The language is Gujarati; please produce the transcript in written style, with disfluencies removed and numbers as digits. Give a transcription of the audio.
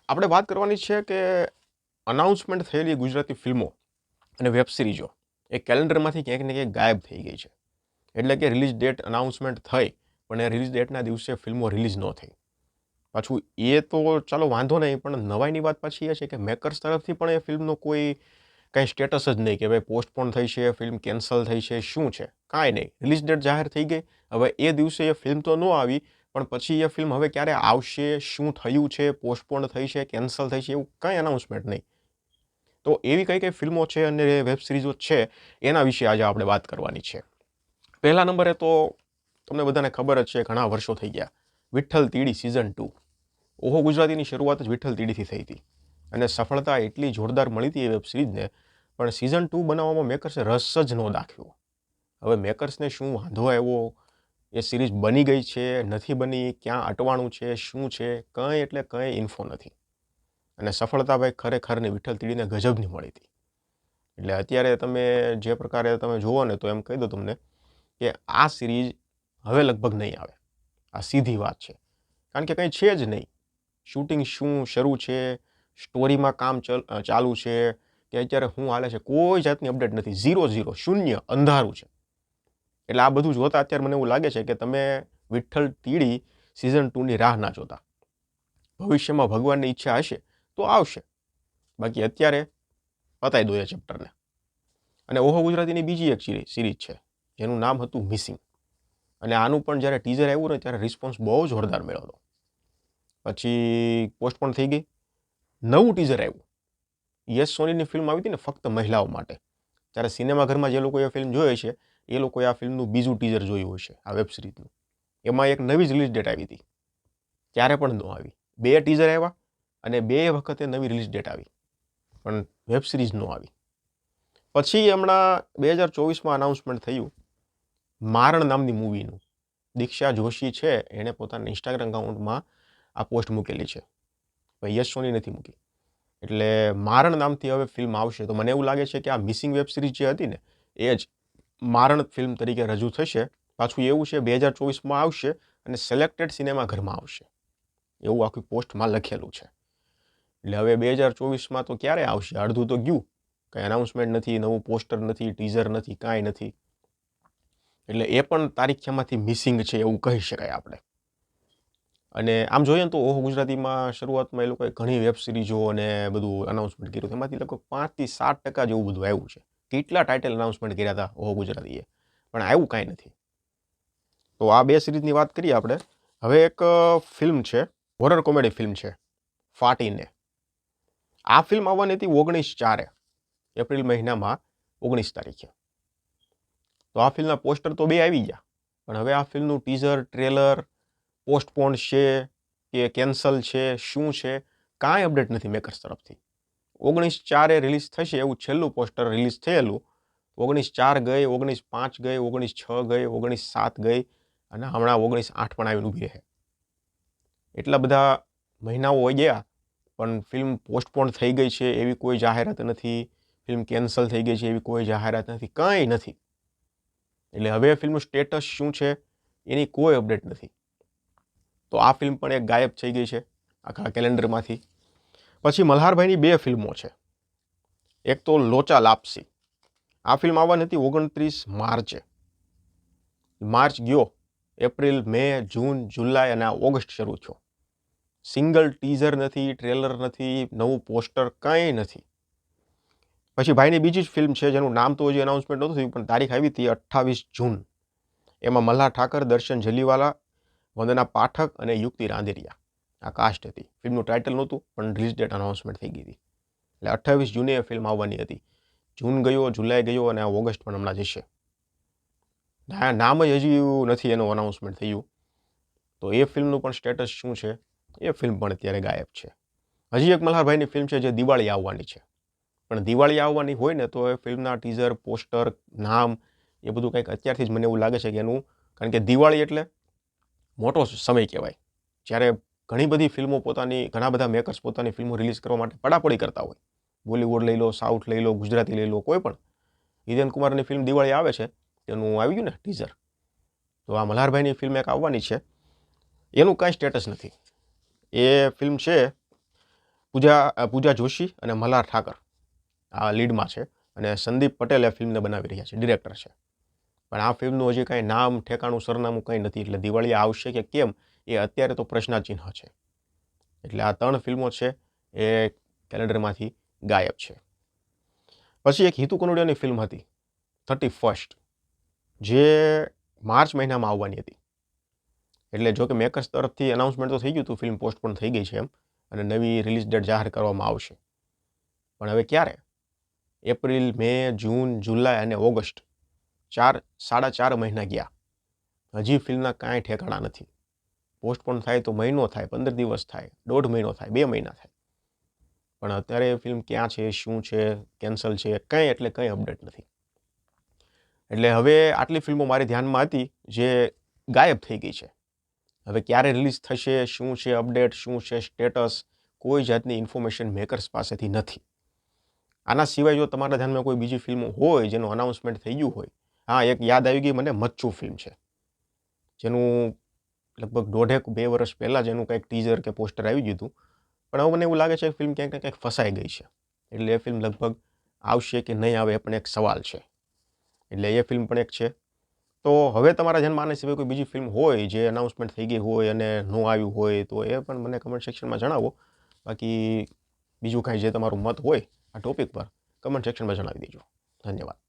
આપણે વાત કરવાની છે કે અનાઉન્સમેન્ટ થયેલી ગુજરાતી ફિલ્મો અને વેબ સિરીઝો એ કેલેન્ડરમાંથી ક્યાંક ને ક્યાંક ગાયબ થઈ ગઈ છે. એટલે કે રિલીઝ ડેટ અનાઉન્સમેન્ટ થઈ પણ એ રિલીઝ ડેટના દિવસે ફિલ્મો રિલીઝ ન થઈ. પાછું એ તો ચાલો વાંધો નહીં, પણ નવાઈની વાત પાછી એ છે કે મેકર્સ તરફથી પણ એ ફિલ્મનો કોઈ કાંઈ સ્ટેટસ જ નહીં કે ભાઈ પોસ્ટપોન થઈ છે, ફિલ્મ કેન્સલ થઈ છે, શું છે, કાંઈ નહીં. રિલીઝ ડેટ જાહેર થઈ ગઈ. હવે એ દિવસે એ ફિલ્મ તો ન આવી, પણ પછી એ ફિલ્મ હવે ક્યારે આવશે, શું થયું છે, પોસ્ટપોન થઈ છે, કેન્સલ થઈ છે, એવું કાંઈ અનાઉન્સમેન્ટ નહીં. તો એવી કઈ ફિલ્મો છે અને વેબ સિરીઝો છે એના વિશે આજે આપણે વાત કરવાની છે. પહેલા નંબરે તો તમને બધાને ખબર જ છે, ઘણા વર્ષો થઈ ગયા, વિઠ્ઠલ તીડી સિઝન 2. ઓહો ગુજરાતીની શરૂઆત જ વિઠ્ઠલ તીડીથી થઈ હતી અને સફળતા એટલી જોરદાર મળી હતી એ વેબ સિરીઝને, પણ સિઝન 2 બનાવવામાં મેકર્સે રસ જ ન દાખ્યો. હવે મેકર્સને શું વાંધો આવ્યો, એ સિરીઝ બની ગઈ છે, નથી બની, ક્યાં અટવાણું છે, શું છે, કંઈ એટલે કંઈ ઇન્ફો નથી. અને સફળતા ભાઈ ખરેખરની વિઠ્ઠલ તીડીને ગજબની મળી હતી. એટલે અત્યારે તમે જે પ્રકારે તમે જુઓ ને તો એમ કહી દો તમને કે આ સિરીઝ હવે લગભગ નહીં આવે. આ સીધી વાત છે, કારણ કે કંઈ છે જ નહીં. શૂટિંગ શું શરૂ છે, સ્ટોરીમાં કામ ચાલુ છે કે અત્યારે શું હાલે છે, કોઈ જાતની અપડેટ નથી. 0-0, શૂન્ય, અંધારું છે. એટલે આ બધું જોતા અત્યારે મને એવું લાગે છે કે તમે વિઠ્ઠલ તીડી સિઝન 2ની રાહ ના જોતા. ભવિષ્યમાં ભગવાનની ઈચ્છા હશે તો આવશે, બાકી અત્યારે પતાઈ દો એ ચેપ્ટરને. અને ઓહો ગુજરાતીની બીજી એક સિરીઝ છે જેનું નામ હતું મિસિંગ, અને આનું પણ જ્યારે ટીઝર આવ્યું ને ત્યારે રિસ્પોન્સ બહુ જોરદાર મળ્યો હતો. પછી પોસ્ટપોન થઈ ગઈ. નવું ટીઝર આવ્યું. યસ સોનીની ફિલ્મ આવી હતી ને ફક્ત મહિલાઓ માટે, ત્યારે સિનેમાઘરમાં જે લોકોએ ફિલ્મ જોઈ છે એ લોકોએ આ ફિલ્મનું બીજું ટીઝર જોયું હશે, આ વેબ સિરીઝનું. એમાં એક નવી જ રિલીઝ ડેટ આવી હતી, ત્યારે પણ ન આવી. 2 ટીઝર આવ્યા અને 2 વખતે નવી રિલીઝ ડેટ આવી, પણ વેબ સિરીઝ ન આવી. પછી હમણાં 2024માં અનાઉન્સમેન્ટ થયું મારણ નામની મૂવીનું. દીક્ષા જોશી છે, એણે પોતાના ઇન્સ્ટાગ્રામ એકાઉન્ટમાં આ પોસ્ટ મૂકેલી છે, યશ સોની નથી મૂકી. એટલે મારણ નામથી હવે ફિલ્મ આવશે. તો મને એવું લાગે છે કે આ મિસિંગ વેબ સિરીઝ જે હતી ને એ જ મારણ ફિલ્મ તરીકે રજૂ થશે. પાછું એવું છે 2024માં આવશે અને સિલેક્ટેડ સિનેમાઘરમાં આવશે, એવું આખી પોસ્ટમાં લખેલું છે. એટલે હવે 2024માં તો ક્યારે આવશે, અડધું તો ગયું. કંઈ અનાઉન્સમેન્ટ નથી, નવું પોસ્ટર નથી, ટીઝર નથી, કાંઈ નથી. એટલે એ પણ તારીખમાંથી મિસિંગ છે એવું કહી શકાય આપણે. અને આમ જોઈએ ને તો ઓહો ગુજરાતીમાં શરૂઆતમાં એ લોકોએ ઘણી વેબ સિરીઝો અને બધું અનાઉન્સમેન્ટ કર્યું. એમાંથી લગભગ 5-7% જેવું બધું આવ્યું છે. કેટલા ટાઇટલ અનાઉન્સમેન્ટ કર્યા હતા ઓહો ગુજરાતીએ, પણ આવ્યું કાંઈ નથી. તો આ 2 સિરીઝની વાત કરીએ આપણે. હવે એક ફિલ્મ છે, હોરર કોમેડી ફિલ્મ છે, ફાટીને. આ ફિલ્મ આવવાની હતી 19/4, એપ્રિલ મહિનામાં 19 તારીખે. તો આ ફિલ્મના પોસ્ટર તો 2 આવી ગયા, પણ હવે આ ફિલ્મનું ટીઝર, ટ્રેલર પોસ્ટપોન છે કે કેન્સલ છે, શું છે, કાંઈ અપડેટ નથી મેકર્સ તરફથી. 19/4 રિલીઝ થશે એવું છેલ્લું પોસ્ટર રિલીઝ થયેલું. 19/4 ગઈ, 19/5 ગઈ, 19/6 ગઈ, 19/7 ગઈ અને હમણાં 19/8 પણ આવીને ઊભી રહે. એટલા બધા મહિનાઓ ગયા પણ ફિલ્મ પોસ્ટપોન થઈ ગઈ છે એવી કોઈ જાહેરાત નથી, ફિલ્મ કેન્સલ થઈ ગઈ છે એવી કોઈ જાહેરાત નથી, કંઈ નથી. એટલે હવે ફિલ્મનું સ્ટેટસ શું છે એની કોઈ અપડેટ નથી. તો આ ફિલ્મ પણ એક ગાયબ થઈ ગઈ છે આખા કેલેન્ડરમાંથી. પછી મલ્હારભાઈની 2 ફિલ્મો છે. એક તો લોચા લાપસી. આ ફિલ્મ આવવાની હતી 29 માર્ચે. માર્ચ ગયો, એપ્રિલ, મે, જૂન, જુલાઈ અને ઓગસ્ટ શરૂ થયો. સિંગલ ટીઝર નથી, ટ્રેલર નથી, નવું પોસ્ટર, કંઈ નથી. પછી ભાઈની બીજી જ ફિલ્મ છે જેનું નામ તો હજી અનાઉન્સમેન્ટ નહોતું થયું, પણ તારીખ આવી હતી 28 જૂન. એમાં મલ્હાર ઠાકર, દર્શન જલીવાલા, વંદના પાઠક અને યુક્તિ રાંદેરિયા આ કાસ્ટ હતી. ફિલ્મનું ટાઇટલ નહોતું, પણ રિલીઝ ડેટ અનાઉન્સમેન્ટ થઈ ગઈ હતી. એટલે 28 જૂને એ ફિલ્મ આવવાની હતી. જૂન ગયો, જુલાઈ ગયો અને ઓગસ્ટ પણ હમણાં જશે. નામ જ હજી નથી એનું અનાઉન્સમેન્ટ થયું. તો એ ફિલ્મનું પણ સ્ટેટસ શું છે, એ ફિલ્મ પણ અત્યારે ગાયબ છે. હજી એક મલ્હારભાઈની ફિલ્મ છે જે દિવાળી આવવાની છે, પણ દિવાળી આવવાની હોય ને તો એ ફિલ્મના ટીઝર, પોસ્ટર, નામ એ બધું કંઈક અત્યારથી જ મને એવું લાગે છે કે એનું, કારણ કે દિવાળી એટલે મોટો સમય કહેવાય, જ્યારે ઘણી બધી ફિલ્મો ઘણા બધા મેકર્સ પોતાની ફિલ્મો રિલીઝ કરવા માટે પડાપડી કરતા હોય. બોલિવૂડ લઈ લો, સાઉથ લઈ લો, ગુજરાતી લઈ લો, કોઈ પણ. હિરેન કુમારની ફિલ્મ દિવાળી આવે છે, તેનું આવી ગયું ને ટીઝર. તો આ મલ્હારભાઈની ફિલ્મ એક આવવાની છે, એનું કાંઈ સ્ટેટસ નથી. એ ફિલ્મ છે પૂજા જોશી અને મલ્હાર ઠાકર આ લીડમાં છે અને સંદીપ પટેલ એ ફિલ્મને બનાવી રહ્યા છે, ડિરેક્ટર છે. પણ આ ફિલ્મનું હજી કાંઈ નામ, ઠેકાણું, સરનામું કંઈ નથી. એટલે દિવાળી આવશે કે કેમ એ અત્યારે તો પ્રશ્નાચિહ્ન છે. એટલે આ 3 ફિલ્મો છે એ કેલેન્ડરમાંથી ગાયબ છે. પછી એક હિતુ કનોડિયાની ફિલ્મ હતી 31st, જે માર્ચ મહિનામાં આવવાની હતી. એટલે જો કે મેકર્સ તરફથી અનાઉન્સમેન્ટ તો થઈ ગયું હતું, ફિલ્મ પોસ્ટપોન થઈ ગઈ છે એમ, અને નવી રિલીઝ ડેટ જાહેર કરવામાં આવશે. પણ હવે ક્યારે? એપ્રિલ, મે, જૂન, જુલાઈ અને ઓગસ્ટ 4.5 મહિના ગયા. હજી ફિલ્મના કાંઈ ઠેકાણા નથી. પોસ્ટપોન થાય તો મહિનો થાય, 15 દિવસ થાય, 1.5 મહિનો થાય, 2 મહિના થાય. પણ અત્યારે ફિલ્મ ક્યાં છે, શું છે, કેન્સલ છે, કંઈ એટલે કંઈ અપડેટ નથી. એટલે હવે આટલી ફિલ્મો મારી ધ્યાનમાં હતી જે ગાયબ થઈ ગઈ છે. હવે ક્યારે રિલીઝ થશે, શું છે અપડેટ, શું છે સ્ટેટસ, કોઈ જાતની ઇન્ફોર્મેશન મેકર્સ પાસેથી નથી. આના સિવાય જો તમારા ધ્યાનમાં કોઈ બીજી ફિલ્મો હોય જેનું અનાઉન્સમેન્ટ થઈ ગયું હોય, હા, એક યાદ આવી ગઈ મને, મચ્છુ ફિલ્મ છે, જેનું લગભગ 1.5-2 વર્ષ પહેલાં જ એનું કંઈક ટીઝર કે પોસ્ટર આવી ગયું હતું. પણ હવે મને એવું લાગે છે કે ફિલ્મ ક્યાંક ને ક્યાંક ફસાઈ ગઈ છે. એટલે એ ફિલ્મ લગભગ આવશે કે નહીં આવે એ પણ એક સવાલ છે. એટલે એ ફિલ્મ પણ એક છે. તો હવે તમારા ધ્યાનમાં આના સિવાય કોઈ બીજી ફિલ્મ હોય જે અનાઉન્સમેન્ટ થઈ ગઈ હોય અને ન આવ્યું હોય તો એ પણ મને કમેન્ટ સેક્શનમાં જણાવો. બાકી બીજું કાંઈ જે તમારું મત હોય આ ટોપિક પર કમેન્ટ સેક્શનમાં જણાવી દેજો. ધન્યવાદ.